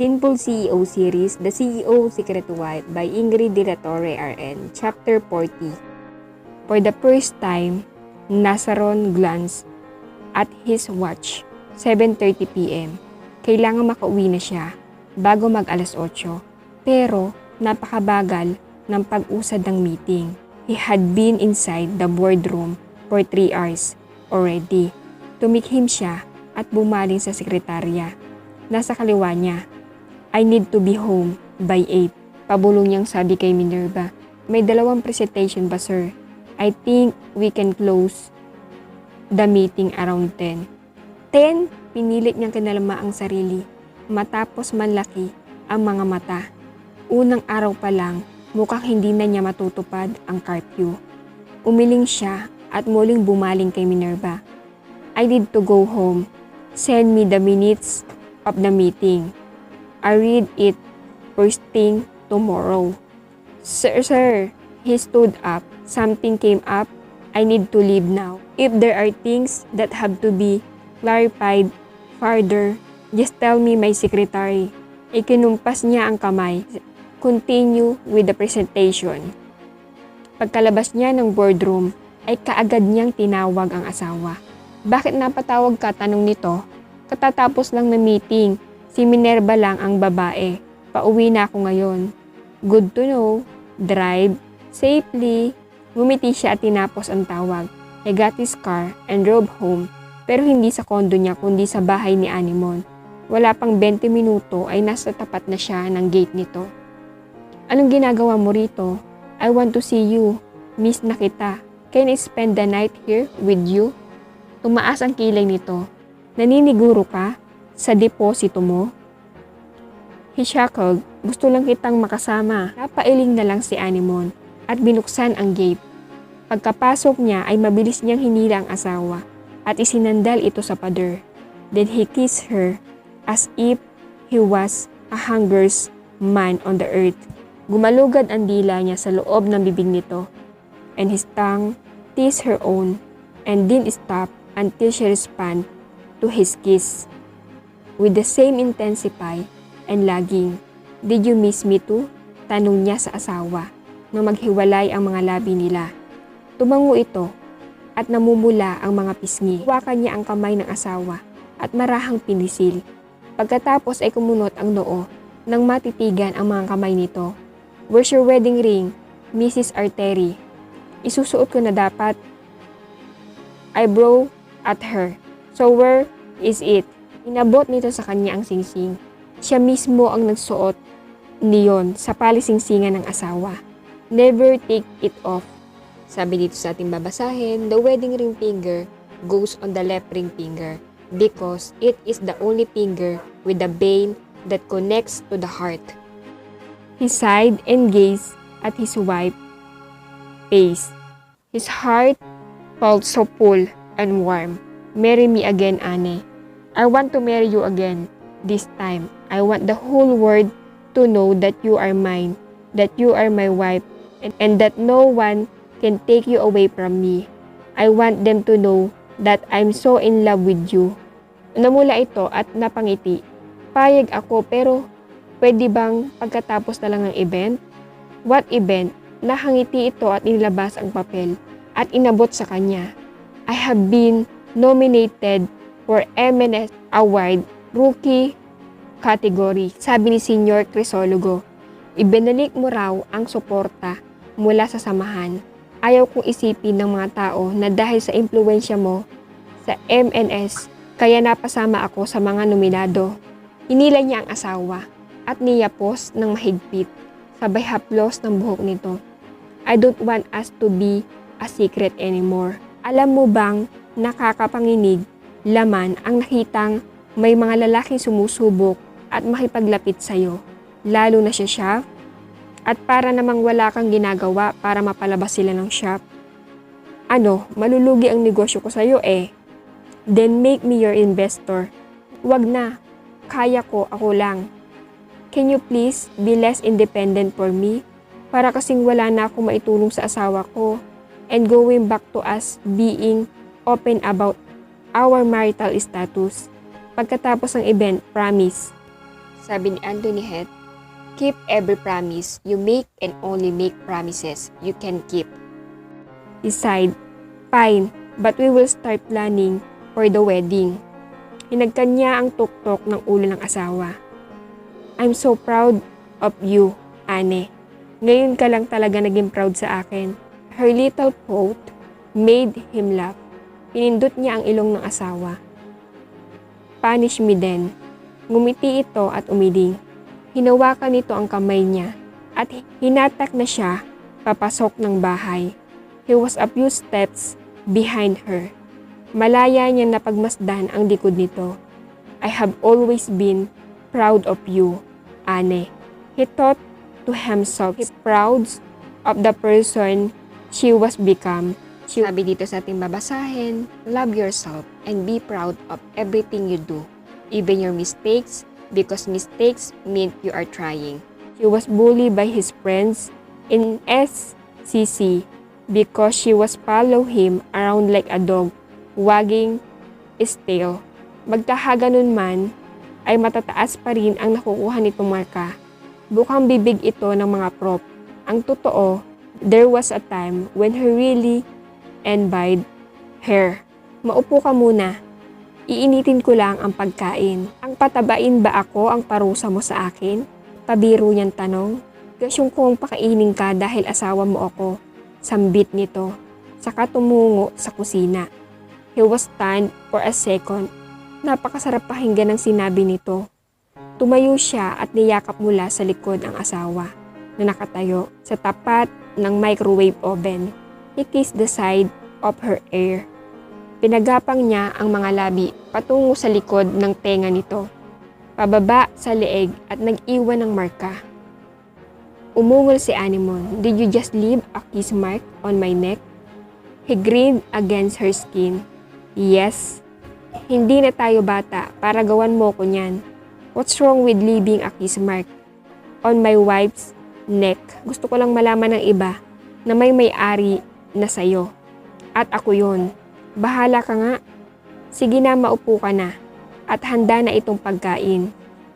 Sinful CEO Series, The CEO Secret Wife by Ingrid De La Torre RN, Chapter 40. For the first time, Nazaron glanced at his watch, 7:30 p.m. Kailangan makauwi na siya bago mag alas 8. Pero napakabagal ng pag-usad ng meeting. He had been inside the boardroom for 3 hours already. Tumikhim siya at bumaling sa sekretarya. Nasa kaliwa niya. I need to be home by 8. Pabulong niyang sabi kay Minerva. May 2 presentation ba, sir? I think we can close the meeting around 10. 10? Pinilit niyang kinalma ang sarili. Matapos manlaki ang mga mata. Unang araw pa lang, mukhang hindi na niya matutupad ang curfew. Umiling siya at muling bumaling kay Minerva. I need to go home. Send me the minutes of the meeting. I read it first thing tomorrow. Sir. He stood up. Something came up. I need to leave now. If there are things that have to be clarified further, just tell me, my secretary. Ikinumpas niya ang kamay. Continue with the presentation. Pagkalabas niya ng boardroom, ay kaagad niyang tinawag ang asawa. Bakit napatawag ka? Tanong nito. Katatapos lang ng meeting. Si Minerva lang ang babae. Pauwi na ako ngayon. Good to know. Drive safely. Ngumiti siya at tinapos ang tawag. He got his car and drove home. Pero hindi sa kondo niya kundi sa bahay ni Anemone. Wala pang 20 minuto ay nasa tapat na siya ng gate nito. Anong ginagawa mo rito? I want to see you. Miss na kita. Can I spend the night here with you? Tumaas ang kilay nito. Naniniguro ka? Sa deposito mo? He chuckled. Gusto lang kitang makasama. Napailing na lang si Anemone at binuksan ang gate. Pagkapasok niya ay mabilis niyang hinila ang asawa at isinandal ito sa pader. Then he kissed her as if he was a hungers man on the earth. Gumalugad ang dila niya sa loob ng bibig nito and his tongue teased her own and didn't stop until she responded to his kiss. With the same intensity and lagging. Did you miss me too? Tanong niya sa asawa nang maghiwalay ang mga labi nila. Tumango ito at namumula ang mga pisngi. Hawakan niya ang kamay ng asawa at marahang pinisil. Pagkatapos ay kumunot ang noo nang matitigan ang mga kamay nito. Where's your wedding ring, Mrs. Arteri? Isusuot ko na dapat. I broke at her. So where is it? Inabot nito sa kanya ang singsing. Siya mismo ang nagsuot niyon sa palisingsingan ng asawa. Never take it off. Sabi dito sa ating babasahin, the wedding ring finger goes on the left ring finger because it is the only finger with the vein that connects to the heart. He sighed and gazed at his wife's face. His heart felt so full and warm. Marry me again, Anne. I want to marry you again. This time, I want the whole world to know that you are mine, that you are my wife, and that no one can take you away from me. I want them to know that I'm so in love with you. Namula ito at napangiti. Payag ako pero pwede bang pagkatapos na lang ng event? What event? Nakangiti ito at inilabas ang papel at inabot sa kanya. I have been nominated for MNS Award Rookie category, sabi ni Senior Crisologo. Ibinalik mo raw ang suporta mula sa samahan. Ayaw kong isipin ng mga tao na dahil sa impluwensya mo sa MNS, kaya napasama ako sa mga nominado. Hinila niya ang asawa at niyapos ng mahigpit, sabay haplos ng buhok nito. I don't want us to be a secret anymore. Alam mo bang nakakapanginig laman ang nakitang may mga lalaking sumusubok at makipaglapit sa'yo, lalo na siya shop, at para namang wala kang ginagawa para mapalabas sila ng shop. Ano, malulugi ang negosyo ko sa'yo eh. Then make me your investor. Wag na, kaya ko, ako lang. Can you please be less independent for me? Para kasing wala na ako maitulong sa asawa ko and going back to us being open about our marital status. Pagkatapos ng event, promise. Sabi ni Antoinette, keep every promise you make and only make promises you can keep. He sighed, fine, but we will start planning for the wedding. Hinagkan niya ang tuktok ng ulo ng asawa. I'm so proud of you, Anne. Ngayon ka lang talaga naging proud sa akin. Her little quote made him laugh. Pinindot niya ang ilong ng asawa. Punish me then. Ngumiti ito at umiling. Hinawakan nito ang kamay niya at hinatak na siya papasok ng bahay. He was a few steps behind her. Malaya niya napagmasdan ang likod nito. I have always been proud of you, Anne. He thought to himself, he proud of the person she was become. Sabi dito sa ating babasahin, love yourself and be proud of everything you do, even your mistakes, because mistakes mean you are trying. She was bullied by his friends in SCC because she was follow him around like a dog, wagging his tail. Magkahaganon man, ay matataas pa rin ang nakukuha nitong marka. Bukang bibig ito ng mga prop. Ang totoo, there was a time when he really envied her. Maupo ka muna. Iinitin ko lang ang pagkain. Ang patabain ba ako ang parusa mo sa akin? Pabiro niyang tanong. Gasyong kong pakainin ka dahil asawa mo ako. Sambit nito. Saka tumungo sa kusina. He was stunned for a second. Napakasarap pakinggan ng sinabi nito. Tumayo siya at niyakap mula sa likod ang asawa na nakatayo sa tapat ng microwave oven. He kissed the side of her ear. Pinagapang niya ang mga labi patungo sa likod ng tenga nito, pababa sa leeg at nag-iwan ng marka. Umungol si Anemone. Did you just leave a kiss mark on my neck? He grinned against her skin. Yes. Hindi na tayo bata para gawan mo ko niyan. What's wrong with leaving a kiss mark on my wife's neck? Gusto ko lang malaman ng iba na may may-ari na sayo. At ako yon. Bahala ka nga. Sige na, maupo ka na. At handa na itong pagkain.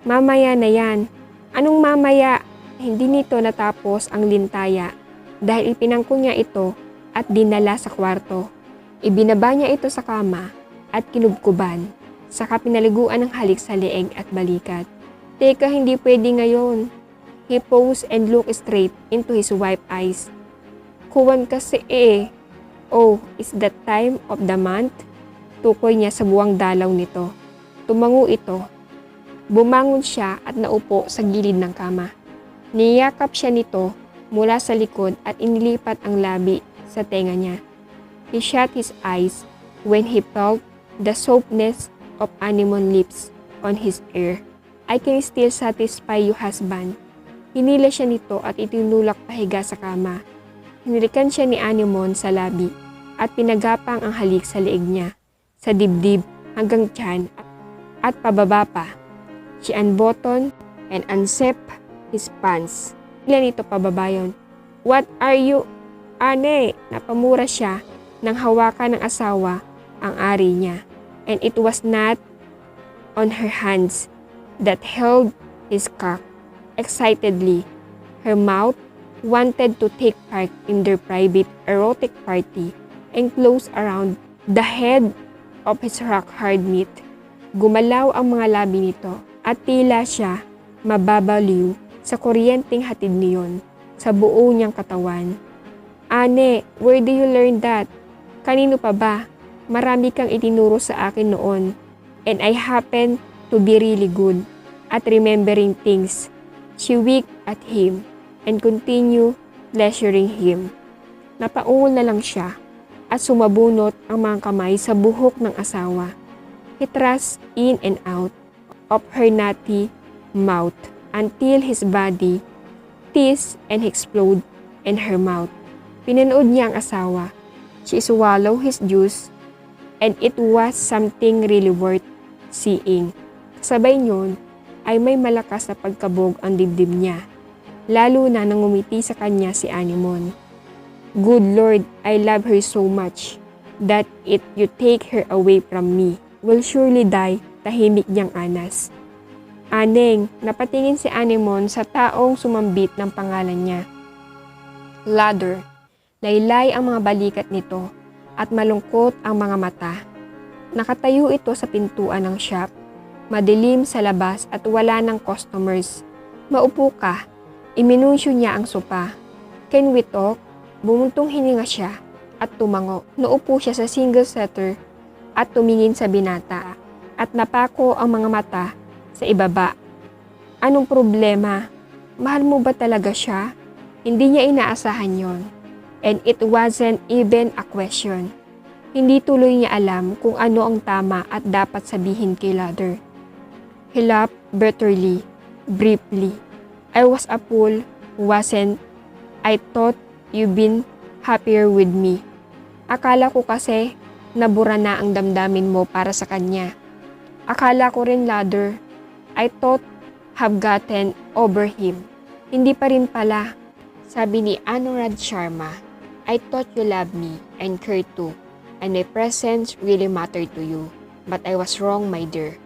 Mamaya na yan. Anong mamaya? Hindi nito natapos ang lintaya dahil ipinangko niya ito at dinala sa kwarto. Ibinaba niya ito sa kama at kinubkuban. Saka pinaliguan ng halik sa leeg at balikat. Teka, hindi pwede ngayon. He paused and looked straight into his wife's eyes. Kuwan kasi eh. Oh, is that time of the month? Tukoy niya sa buwang dalaw nito. Tumango ito. Bumangon siya at naupo sa gilid ng kama. Niyakap siya nito mula sa likod at inilipat ang labi sa tenga niya. He shut his eyes when he felt the softness of Anemone lips on his ear. I can still satisfy you, husband. Hinila siya nito at itinulak pahiga sa kama. Hinilikan siya ni Anemone sa labi at pinagapang ang halik sa leeg niya, sa dibdib hanggang tiyan at pababa pa. She unbuttoned and unzipped his pants. Hila nito pababa yun. What are you, Ane? Napamura siya nang hawakan ng asawa ang ari niya. And it was not on her hands that held his cock. Excitedly, her mouth wanted to take part in their private erotic party and close around the head of his rock-hard meat. Gumalaw ang mga labi nito at tila siya mababaliw sa kuryenteng hatid niyon sa buo niyang katawan. Ane, where do you learn that? Kanino pa ba? Marami kang itinuro sa akin noon, and I happen to be really good at remembering things. She winked at him and continued pleasuring him. Napaungol na lang siya at sumabunot ang mga kamay sa buhok ng asawa. He thrust in and out of her nutty mouth until his body teased and exploded in her mouth. Pinanood niya ang asawa. She swallowed his juice and it was something really worth seeing. Kasabay niyon ay may malakas na pagkabog ang dibdib niya, lalo na nang ngumiti sa kanya si Anemone. Good Lord, I love her so much that if you take her away from me, will surely die, tahimik niyang anas. Aneng, napatingin si Anemon sa taong sumambit ng pangalan niya. Ladder, laylay ang mga balikat nito at malungkot ang mga mata. Nakatayo ito sa pintuan ng shop. Madilim sa labas at wala ng customers. Maupo ka. Iminunsyo niya ang sopa. Can we talk? Bumuntong hininga siya at tumango. Naupo siya sa single seater at tumingin sa binata at napako ang mga mata sa ibaba. Anong problema? Mahal mo ba talaga siya? Hindi niya inaasahan yon. And it wasn't even a question. Hindi tuloy niya alam kung ano ang tama at dapat sabihin kay Ladder. He laughed bitterly, briefly. I was a fool, wasn't. I thought you've been happier with me. Akala ko kasi nabura na ang damdamin mo para sa kanya. Akala ko rin, Ladder. I thought have gotten over him. Hindi pa rin pala. Sabi ni Anurag Sharma, I thought you loved me and cared too, and my presence really mattered to you. But I was wrong, my dear.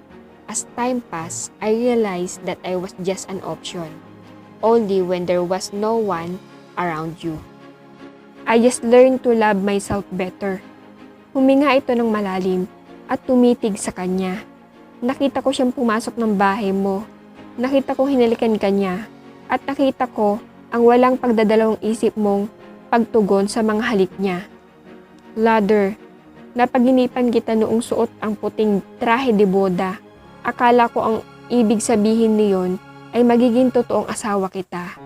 As time passed, I realized that I was just an option. Only when there was no one around you. I just learned to love myself better. Huminga ito ng malalim at tumitig sa kanya. Nakita ko siyang pumasok ng bahay mo. Nakita ko hinalikan ka niya. At nakita ko ang walang pagdadalawang isip mong pagtugon sa mga halik niya. Ladder, napaginipan kita noong suot ang puting trahe de boda. Akala ko ang ibig sabihin niyon ay magiging totoong asawa kita.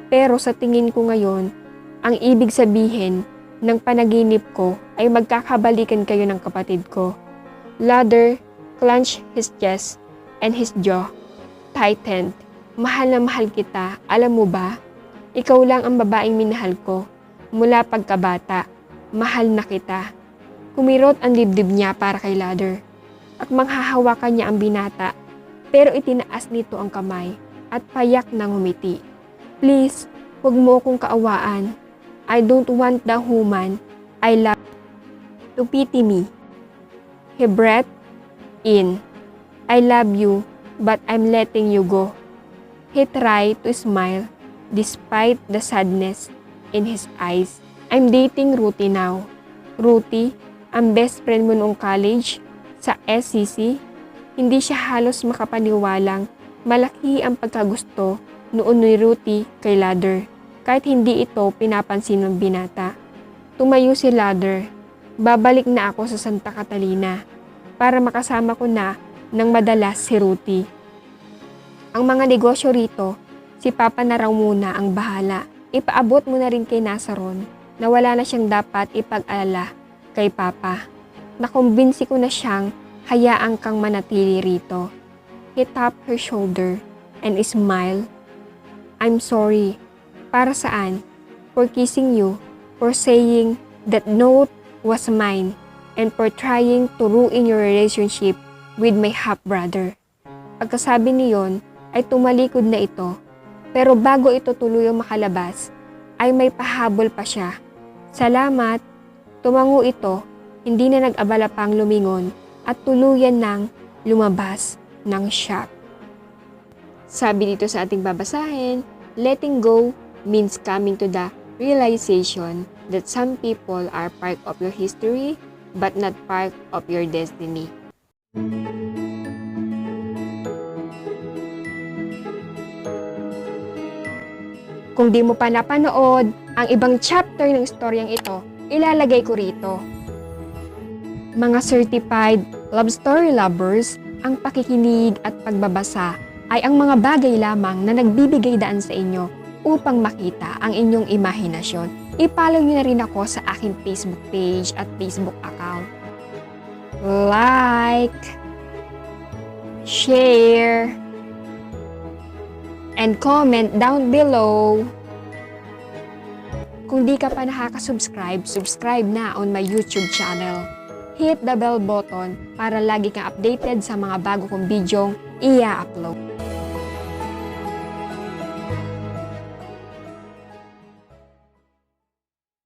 Pero sa tingin ko ngayon, ang ibig sabihin ng panaginip ko ay magkakabalikan kayo ng kapatid ko. Ladder clenched his chest and his jaw tightened. Mahal na mahal kita, alam mo ba? Ikaw lang ang babaeng minahal ko. Mula pagkabata, mahal na kita. Kumirot ang dibdib niya para kay Ladder. At manghahawakan niya ang binata, pero itinaas nito ang kamay at payak na ngumiti. Please, huwag mo akong kaawaan. I don't want the woman I love to pity me. He breathed in. I love you, but I'm letting you go. He tried to smile despite the sadness in his eyes. I'm dating Ruthie now. Ruthie, ang best friend mo noong college sa SCC. Hindi siya halos makapaniwalang malaki ang pagkagusto noon ni Ruthie kay Ladder, kahit hindi ito pinapansin ng binata. Tumayo si Ladder. Babalik na ako sa Santa Catalina para makasama ko na ng madalas si Ruthie. Ang mga negosyo rito, si Papa na raw muna ang bahala. Ipaabot mo na rin kay Nazaron na wala na siyang dapat ipag-alala kay Papa. Nakumbinsi ko na siyang hayaan kang manatili rito. He tapped her shoulder and smiled. I'm sorry. Para saan? For kissing you, for saying that note was mine, and for trying to ruin your relationship with my half-brother. Pagkasabi niyon, ay tumalikod na ito. Pero bago ito tuluyang makalabas, ay may pahabol pa siya. Salamat. Tumango ito, hindi na nag-abala pang lumingon at tuluyan nang lumabas ng shop. Sabi dito sa ating babasahin, letting go means coming to the realization that some people are part of your history but not part of your destiny. Kung di mo pa napanood ang ibang chapter ng istoryang ito, ilalagay ko rito. Mga certified love story lovers, ang pakikinig at pagbabasa ay ang mga bagay lamang na nagbibigay daan sa inyo upang makita ang inyong imahinasyon. I-follow nyo na rin ako sa aking Facebook page at Facebook account. Like, share, and comment down below. Kung di ka pa nakaka-subscribe, subscribe na on my YouTube channel. Hit the bell button para lagi kang updated sa mga bago kong bidyong i-upload.